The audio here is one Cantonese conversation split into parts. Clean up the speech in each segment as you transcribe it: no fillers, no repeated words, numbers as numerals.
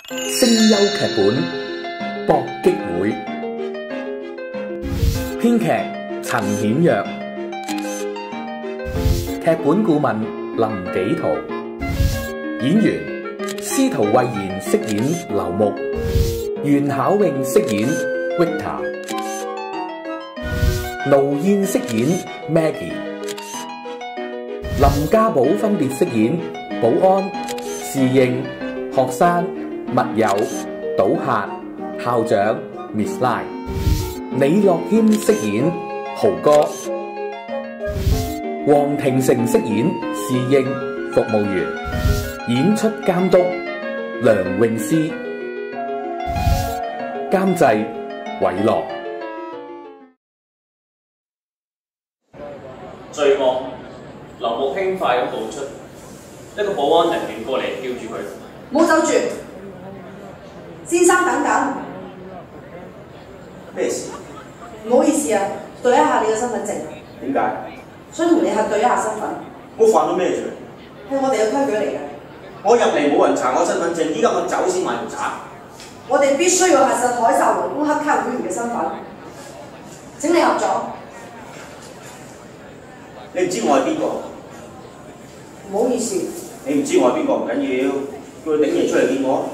聲優劇本搏擊會，編劇陳顯躍，劇本顧問林紀陶，演員司徒慧賢飾演劉牧，袁巧穎飾演 Victor， 盧燕飾演 Maggie， 林家寶分別飾演保安、侍應、學生、密友、賭客、校長 Miss Lai， 李樂謙飾演豪哥，黃庭成飾演侍應服務員，演出監督梁詠詩，監製韋樂。序幕，劉牧輕快咁步出，一個保安人員過嚟叫住佢：冇走住，先生等緊。咩事？唔好意思啊，對一下你嘅身份證。點解？想同你核對一下身份。我犯咗咩罪？係我哋嘅規矩嚟嘅。我入嚟冇人查我身份證，依家我走先問人查。我哋必須要核實海嘯勞工黑卡會員嘅身份。請你合作。你唔知我係邊個？唔好意思。你唔知我係邊個唔緊要，叫佢頂爺出嚟見我。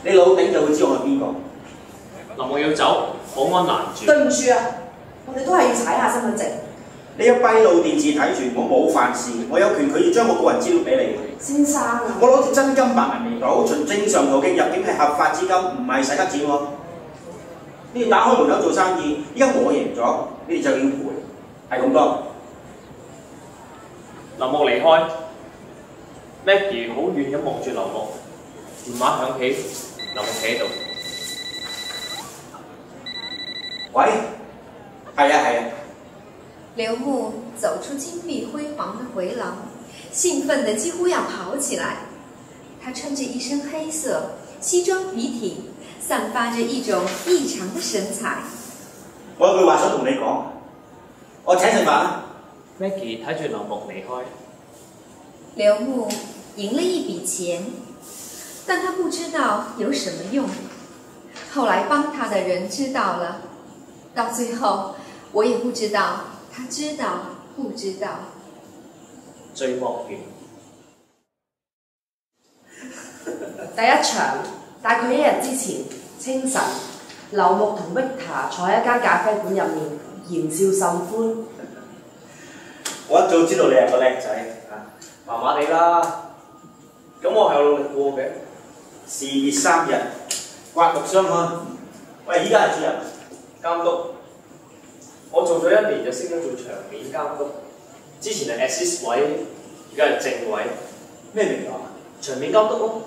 你老頂就會知我係邊個。劉牧要走，保安攔住。對唔住啊，我哋都係要查一下身份證。你有閉路電視睇住，我冇犯事，我有權拒絕將我個人資料俾你。先生啊，我攞住真金白銀嚟到，循正常途徑入境係合法資金，唔係洗黑錢喎。你哋打開門口做生意，依家我贏咗，你哋就要賠，係咁多。劉牧離開 ，Maggie 好遠咁望住劉牧，電話響起，劉牧企喺度。喂，係啊。劉牧走出金碧辉煌的回廊，興奮得幾乎要跑起來。他穿着一身黑色西裝筆挺，散發着一種異常的神采。我有句話想同你講，我請食飯啦。Maggie 睇住劉牧離開。劉牧贏了一筆錢，但他不知道有什麼用。後來幫他的人知道了，到最後我也不知道他知道不知道。序幕完。第一場大概一日之前清晨，劉牧同 Victor 坐喺一間咖啡館入面，言笑甚歡。我一早知道你係個叻仔，麻麻地啦，咁我係有努力過嘅。事業3日，刮目相看。喂，依家係主任監督，我做咗1年就升咗做場面監督，之前係 assist 位，而家係正位。咩名堂？場面監督咯，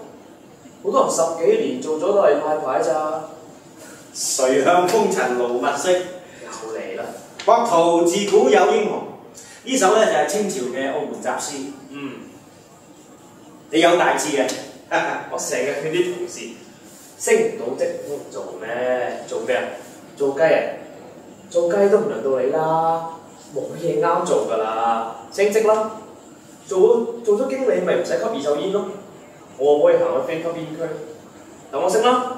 好多人10幾年做咗都係派牌咋。誰向風塵勞物色？又嚟啦！國圖自古有英雄，呢首咧就係清朝嘅澳門雜詩。你有大志嘅。我成日勸啲同事升唔到職都唔做咩？做咩啊？做雞啊？做雞都唔輪到你啦，冇嘢啱做㗎啦，升職啦！做咗經理咪唔使吸二手煙咯，我可以行去非吸煙區，等我升啦！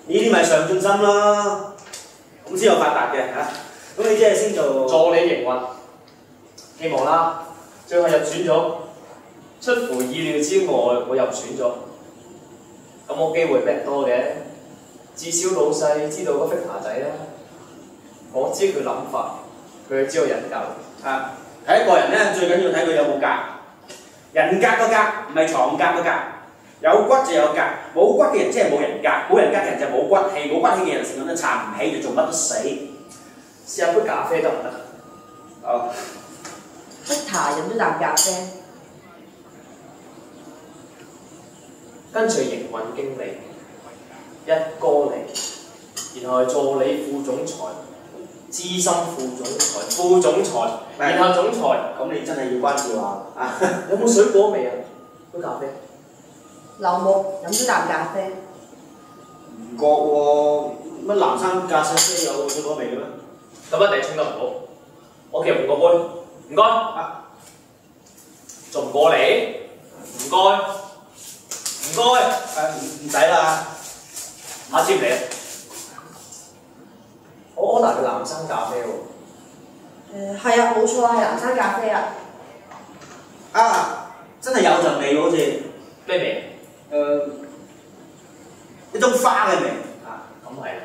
呢啲咪上進心咯，咁先有發達嘅嚇。咁你即係先做助理營運，希望啦，最後入選咗。出乎意料之外，我入選咗，咁我機會比人多嘅，至少老細知道個 Victor 仔啦，我知佢諗法，佢知道人格。睇一個人咧，最緊要睇佢有冇格，人格個格唔係床格個格，有骨就有格，冇骨嘅人即係冇人格，冇人格嘅人就冇骨氣，冇骨氣嘅人成日都撐唔起，就做乜都死。試下杯咖啡得唔得Victor 飲咗啖咖啡。跟隨營運經理一哥嚟，然後係助理副總裁、資深副總裁、副總裁，然後總裁。咁你真係要關照下啊！有冇水果味啊？杯咖啡。劉牧飲咗啖咖啡。唔覺喎，乜藍山咖啡有水果味嘅咩？咁一定沖得唔好，我叫換個杯，唔該。仲唔過嚟？唔該。唔該，唔使啦下次唔嚟。我 order 嘅藍山咖啡喎。係啊，冇錯啊，係藍山咖啡啊。啊，真係有陣味喎，好似咩味？一種花嘅味。啊，咁係啊。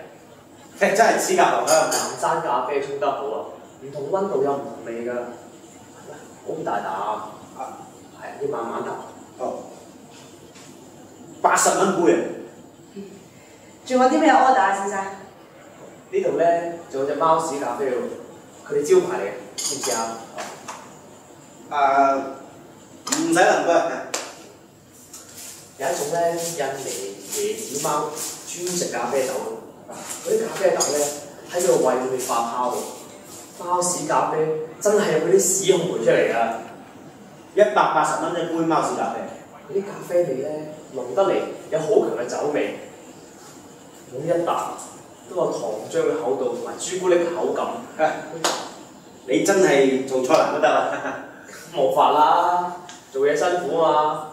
真係黐夾落啦。藍山咖啡沖得好啊，唔同溫度有唔同味㗎。好唔大膽。啊，係啊，要慢慢揼。哦。80蚊杯啊！仲有啲咩 order 啊，先生？呢度咧仲有隻貓屎咖啡喎，佢哋招牌嚟嘅，知唔知啊？唔使諗㗎。有一種咧印尼椰子貓專食咖啡豆咯，嗰啲咖啡豆咧喺佢個胃裏面發酵喎，貓屎咖啡真係有嗰啲屎烘焙出嚟㗎。180蚊一杯貓屎咖啡。嗰啲咖啡味咧濃得嚟，有好強嘅酒味，每一啖都有糖漿嘅厚度同埋朱古力嘅口感。你真係做錯人都得啦。冇法啦，做嘢辛苦啊嘛。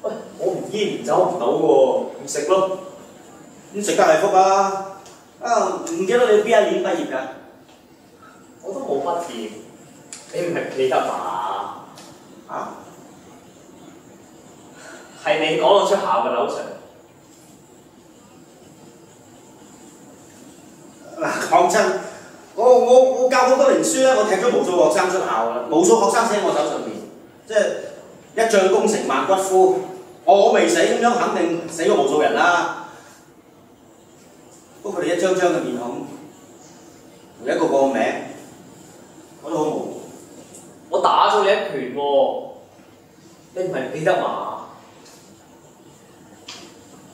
喂，我唔煙唔酒唔賭喎，唔食咯。咁食得係福啊！唔記得你邊一年畢業㗎？我都冇畢業，你唔係記得嘛？啊？係你講到出校嘅劉 Sir。嗱，講真，我教好多年書咧，我踢咗無數學生出校啦，無數學生寫喺我手上面，即係一將功成萬骨枯。我未死咁樣，肯定死過無數人啦。不過佢哋一張張嘅面孔，同一個個名，我都好無辜。我打咗你一拳喎，你唔係唔記得嘛？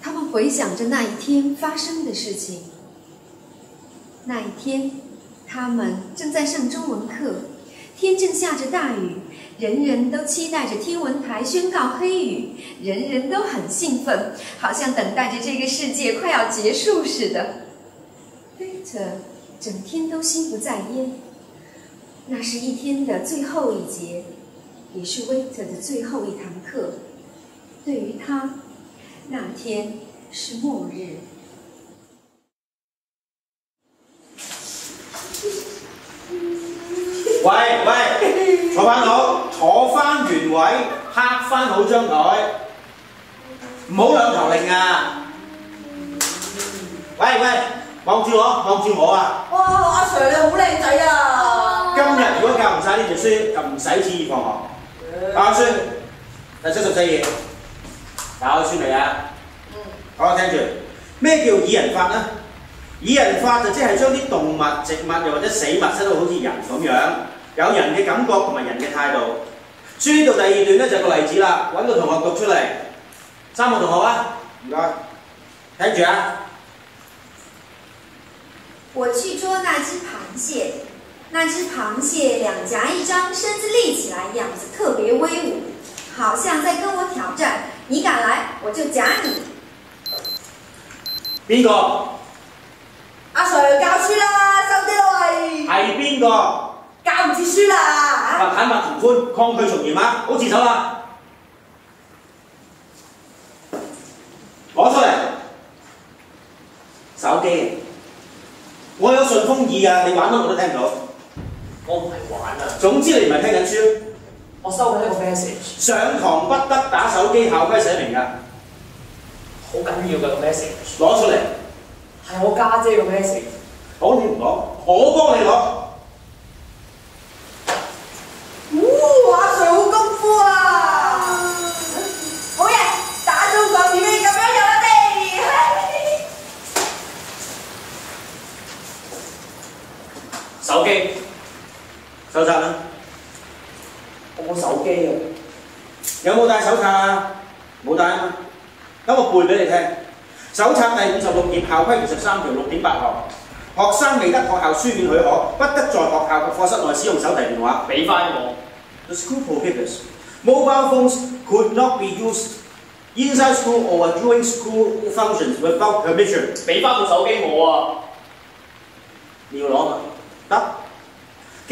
他们回想着那一天发生的事情。那一天，他们正在上中文课，天正下着大雨，人人都期待着天文台宣告黑雨，人人都很兴奋，好像等待着这个世界快要结束似的。Victor 整天都心不在焉。那是一天的最后一节，也是 Victor 的最后一堂课。对于他，那天是末日。喂，坐翻好，坐翻原位，拍翻好張台，唔好兩頭擰啊！喂，望住我啊！哇，阿 Sir 你好靚仔啊！今日如果教唔晒呢條書，就唔使旨意放學。教書第74頁，搞書未啊？好，聽住。咩叫擬人法呢？擬人法就即係將啲動物、植物又或者死物生到好似人咁樣，有人嘅感覺同埋人嘅態度。書呢度第2段咧就係個例子啦，揾個同學讀出嚟。3個同學啊，唔該，聽住啊。我去捉那只螃蟹，那只螃蟹兩頰一張，身子立起來，樣子特別威武，好像在跟我挑戰。你敢來，我就夾你。邊個？阿 Sir 教書啦，收啲啦喂。係邊個？教唔切書啦。坦白從寬，抗拒從嚴啊！好自首啦！攞出嚟。手機。我有順風耳㗎，你玩乜我都聽到。我唔係玩啊。總之你唔係聽緊書。我收緊一個 message。上堂不得打手機，校規寫明㗎。好緊要㗎個 message。攞出嚟。係我家姐個 message。好，你唔攞，我幫你攞。阿 Sir 好功夫啊！好嘢，打中個點你咁樣有得地。手機，手冊啦。我冇手機啊。有冇帶手冊啊？冇帶啊嘛。等我背俾你聽。手冊第56頁校規23條6.8項，學生未得學校書面許可，不得在學校及課室內使用手提電話。俾翻我。The school prohibits mobile phones could not be used inside school or during school functions without permission。俾翻部手機我啊！你要攞嘛？得，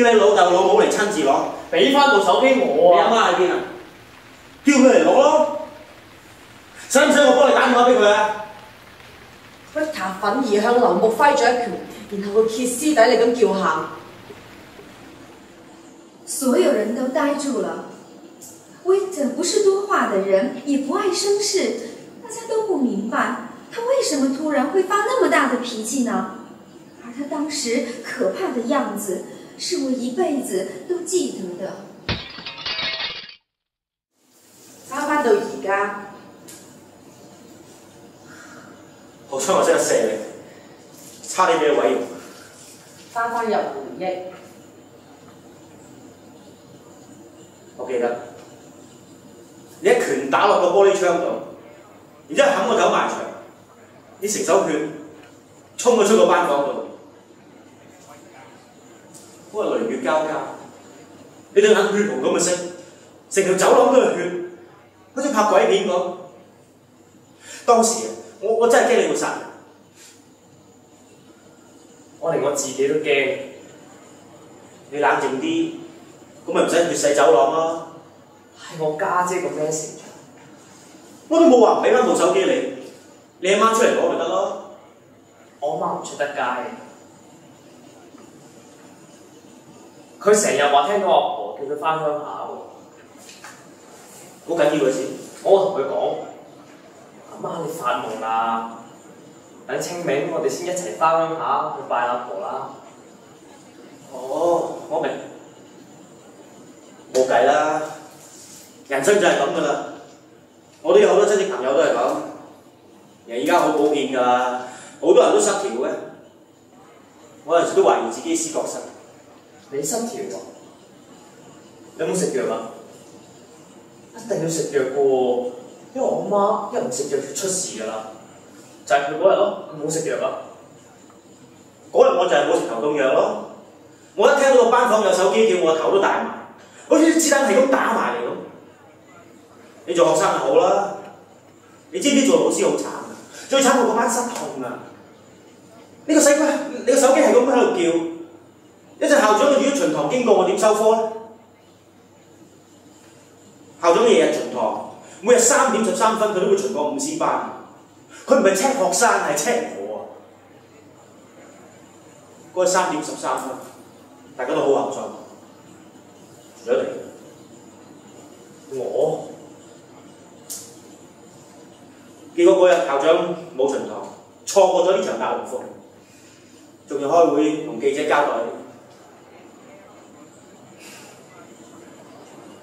叫你老豆老母嚟親自攞。俾翻部手機我啊！你阿媽喺邊啊？叫佢嚟攞咯。使唔使我幫你打電話俾佢啊？ Victor 憤而向劉木揮咗一拳，然後佢歇斯底里咁叫喊。所有人都呆住了。Victor 不是多話的人，也不愛生事，大家都不明白他為什麼突然會發那麼大的脾氣呢？而他當時可怕的樣子，是我一輩子都記得的。翻到而家，好彩我識得射你，差啲俾你毀容。翻入回憶，我記得你一拳打落個玻璃窗度，然之後冚個頭埋牆，你成手血衝咗出個班房度，嗰個雷雨交加，你對眼血紅咁嘅色，成條走廊都係血，好似拍鬼片咁。當時我真係驚你會殺人，我連我自己都驚。你冷靜啲，咁咪唔使血洗走廊咯。係我家姐個 message，我都冇話唔俾翻部手機你阿媽出嚟攞咪得咯。我媽唔出得街，佢成日話聽到阿婆叫佢翻鄉下喎。好緊要嘅事，我同佢講：阿媽你發夢啦！等清明我哋先一齊翻鄉下去拜阿婆啦。哦，我明，冇計啦，人生就係咁噶啦。我都有好多親戚朋友都係咁，而家好普遍㗎啦，好多人都失調嘅。我有陣時都懷疑自己思覺失。你失調喎？你有冇食藥啊？一定要食藥嘅喎，因為我媽一唔食藥就出事㗎啦。就係佢嗰日咯，佢冇食藥啊。嗰日我就係冇食頭痛藥咯。我一聽到個班房有手機叫，我個頭都大埋，好似啲子彈係咁打埋嚟咁。你做學生就好啦，你知唔知做老師好慘啊？最慘係嗰班失控啊！呢個細鬼，你個手機係咁喺度叫，一陣校長佢如果巡堂經過，我點收科咧？校長日日巡堂，每日3點13分佢都會巡過5C班，佢唔係 check 學生係 check 我啊！嗰個3點13分，大家都好後生，除咗你，我。結果嗰日校長冇巡堂，錯過咗呢場大龍鳳，仲要開會同記者交代。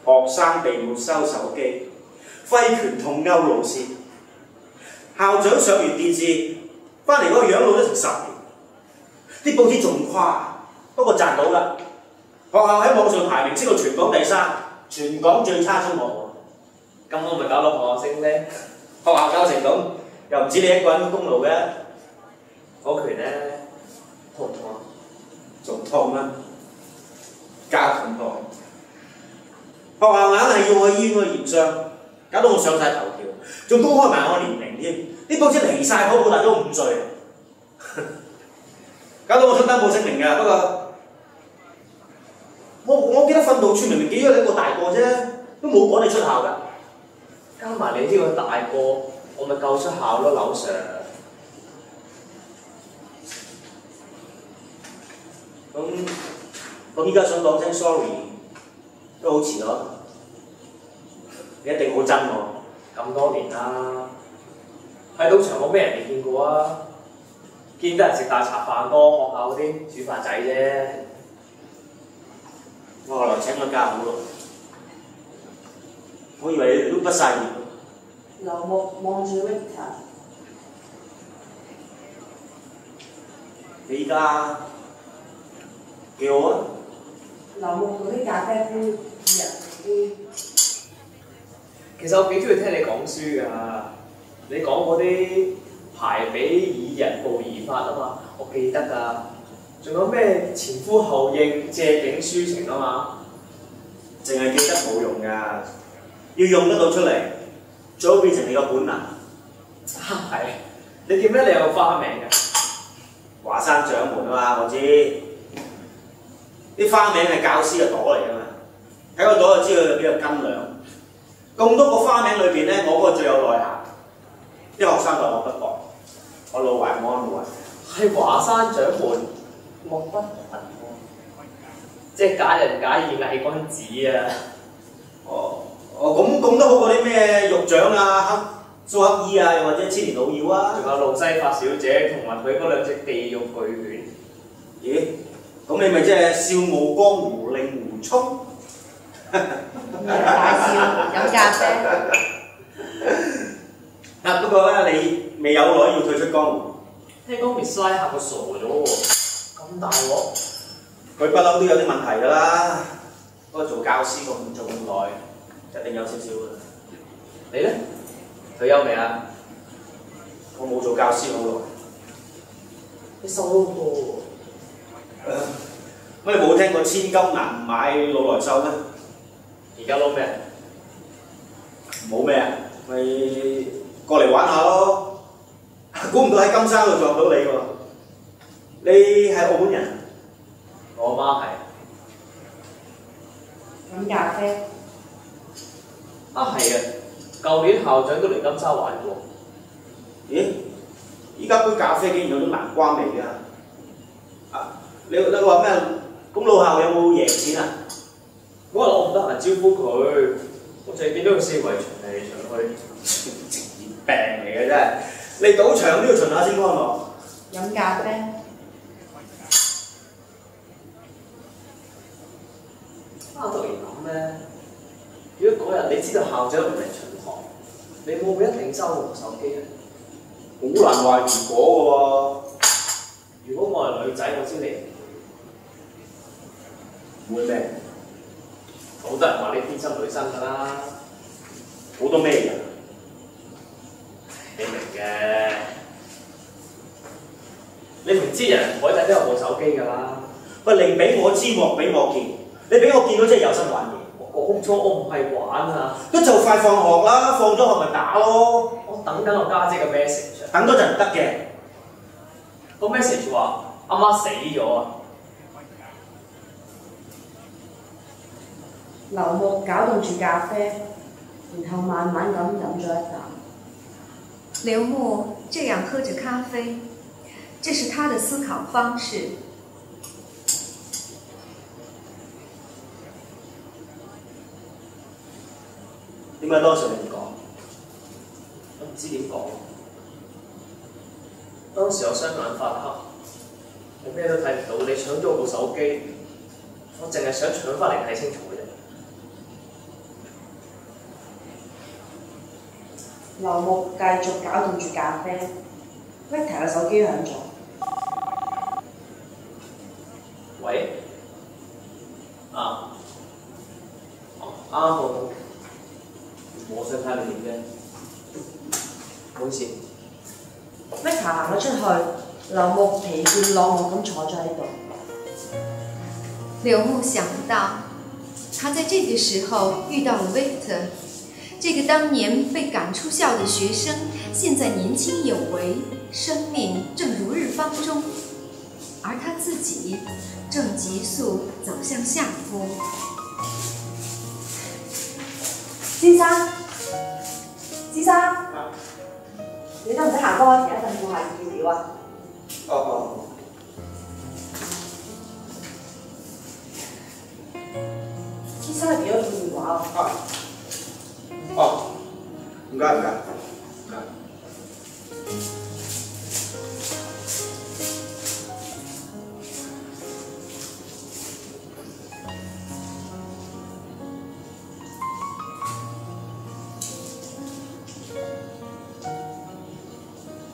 學生被沒收手機，揮拳痛毆老師。校長上完電視，翻嚟嗰個樣老咗成10年。啲報紙仲誇，不過賺到啦。學校喺網上排名升到全港第3，全港最差中學。咁我咪搞到學校升咧？學校搞成咁，又唔止你一個人功勞嘅。嗰拳咧痛唔痛啊？仲痛啊！加痛痛。學校硬係要我去醫院去驗傷，搞到我上晒頭條，仲公開埋我年齡添。啲報紙離晒譜，報大咗5歲，搞到我出單報聲明㗎。不過我記得訓導處明明記咗你一個大個啫，都冇趕你出校㗎。加埋你呢個大個，我咪夠出校咯，劉 Sir。咁依家想講聲 sorry， 都好遲咯。你一定好憎我。咁多年啦，喺賭場冇咩人未見過啊？見得人食大茶飯多，學校嗰啲煮飯仔啫。我後來請咗假好耐，我以為你都畢晒業。劉木望住 Victor， 你依家幾好啊？劉木嗰啲咖啡杯人啲。其實我幾中意聽你講書㗎，你講嗰啲排比爾人布疑法啊嘛，我記得㗎。仲有咩前呼後應、借景抒情啊嘛，淨係記得冇用㗎，要用得到出嚟，最好變成你個本能。係，你點解你有個花名㗎？華山掌門啊嘛，我知。啲花名係教師嘅朵嚟㗎嘛，睇個朵就知佢有幾個斤兩。咁多個花名裏邊咧，我嗰個最有內涵，啲學生對我不薄。我老懷安老懷。係華山掌門莫不雲喎，即係假仁假義偽君子啊！咁都好過啲咩獄長啊、蘇乞兒啊，又或者千年老妖啊。仲有路西法小姐同埋佢嗰兩隻地獄巨犬。咦？咁你咪即係笑傲江湖令狐沖？大笑飲咖啡。不過咧，你未有耐要退出江湖。聽講 Miss 拉嚇佢傻咗喎，咁大鑊！佢不嬲都有啲問題㗎啦。不過做教師做咁耐，一定有少少㗎。你咧？退休未啊？我冇做教師好耐。你收咗喎。乜你冇聽過千金難買老來秀咩？而家撈咩？冇咩啊，咪過嚟玩下咯。估唔到喺金山度撞到你喎。你係澳門人？我媽係。飲咖啡。啊係啊，舊年校長都嚟金沙玩過。咦？依家杯咖啡竟然有種南瓜味㗎！你話咩？咁老校有冇贏錢啊？嗰日我唔得閒招呼佢，我淨係見到佢四圍巡嚟巡去，職業病嚟嘅真係。你賭場都要巡下先安樂。飲咖啡。突然諗咧，如果嗰日你知道校長唔嚟巡堂，你會唔會一定收我手機咧？好難話如果嘅喎。如果我係女仔，我知你會咩？好多人話你天生女生㗎啦，好多咩人？你明嘅。你明知人台底都有部手機㗎啦。喂，寧俾我知，莫俾我見。你俾我見到真係有心玩嘢。我講咗，我唔係玩啊。都就快放學啦，放咗學咪打咯。我等緊我家姐嘅 message。等多陣唔得嘅。個 message 話阿媽死咗啊！劉木攪動住咖啡，然後慢慢咁飲咗一啖。刘牧这样喝着咖啡，这是他的思考方式。點解當時你唔講？我唔知點講。當時我雙眼發黑，我咩都睇唔到，你搶咗我部手機，我淨係想搶翻嚟睇清楚嘅啫。劉木繼續攪動住咖啡 ，Victor 嘅手機響咗。喂，好，我想睇你點啫，唔好意思。Victor 行咗出去，劉木疲倦落寞咁坐咗喺度。刘牧想到，他在这个时候遇到了 Victor， 这个当年被赶出校的学生，现在年轻有为，生命正如日方中，而他自己正急速走向下坡。先生，你得唔得行多一陣顧下資料啊？先生係俾咗個電話喎。唔該。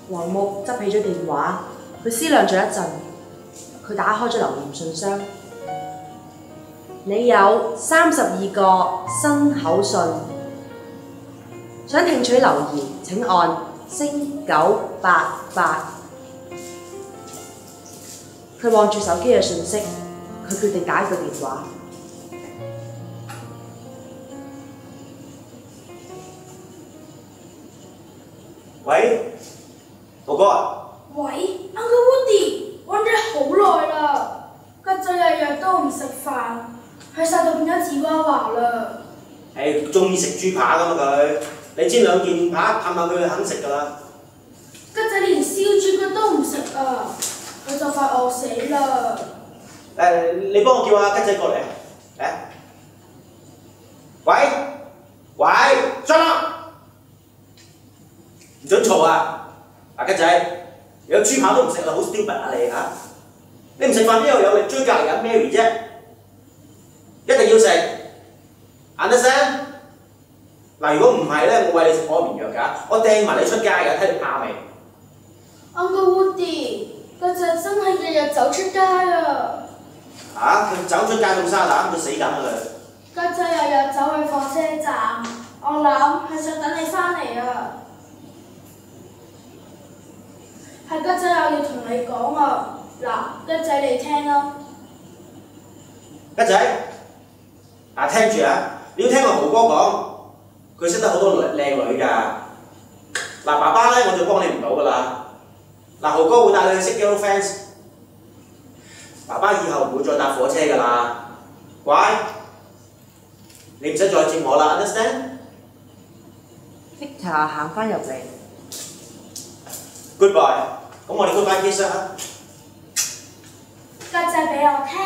劉木執起咗電話，佢思量咗一陣，佢打開咗留言信箱。你有32個新口信，想聽取留言請按星988。佢望住手機嘅信息，佢決定打一個電話。喂，哥哥啊！喂 ，Uncle Woody，揾咗好耐啦，個仔日日都唔食飯，佢細到變咗紙娃娃啦。中意食豬扒㗎嘛佢，你煎2件扒氹下佢肯食㗎啦。個仔連燒豬啊，佢就快餓死啦。你幫我叫阿吉仔過嚟啊！嚟，喂喂，進啦！唔准嘈啊！阿吉仔，有豬扒都唔食啦，好 stupid 啊你嚇！你唔食飯邊度有力追隔離緊 Mary 啫？一定要食 ，understand？ 嗱，如果唔係咧，我餵你食安眠藥㗎，我掟埋你出街㗎，睇你怕未 Uncle Woody，嗰隻真係日日走出街啊！嚇！佢走出街咁沙膽，佢死梗啊佢！家姐日日走去火車站，我諗係想等你翻嚟啊！係家姐又要同你講啊！嗱，家姐你聽啦。吉仔，嗱聽住啊！你要聽個豪哥講，佢識得好多靚女㗎。嗱爸爸咧我就幫你唔到㗎啦。嗱豪哥會帶你去識 girlfriends。爸爸以後唔會再搭火車㗎啦，乖。你唔使再接我啦 ，understand？ Victor 行翻入嚟， Goodbye， 咁我哋 goodbye kiss 啦。家姐俾我聽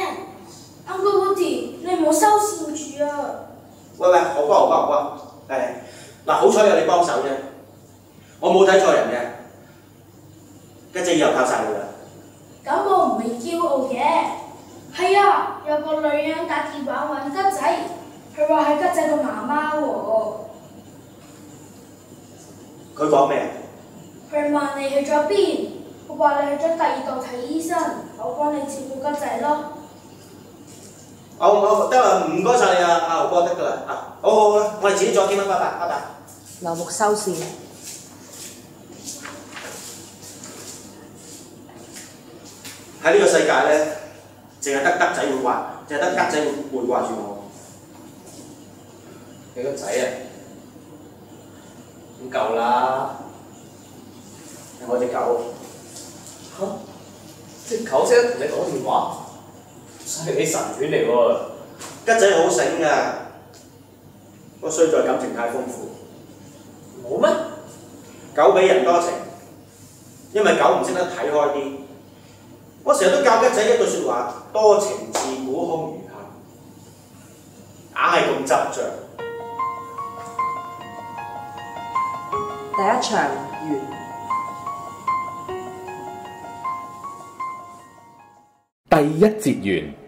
，Uncle Woody，你唔好收笑住啊！喂，豪哥，嗱好彩有你幫手啫，我冇睇錯人嘅，家姐以後靠晒你啦。咁我唔係驕傲嘅，係啊，有個女人打電話揾吉仔，佢話係吉仔個媽媽喎。佢講咩？佢問你去咗邊，我話你去咗第二度睇醫生，我幫你照顧吉仔咯。好得啦，唔該晒你啊，阿豪哥得㗎啦，啊，好，我哋遲啲再傾啦，拜拜。劉木收線。喺呢個世界咧，淨係得吉仔會掛，淨係得吉仔會掛住我。你個仔啊，咁夠啦！係我隻狗。嚇！隻狗識得同你講電話，犀利神犬嚟喎！吉仔好醒㗎，不過衰在感情太豐富。冇咩？狗比人多情，因為狗唔識得睇開啲。我成日都教吉仔一句説話：多情自古空餘恨，硬係咁執着。第一場完。第一節完。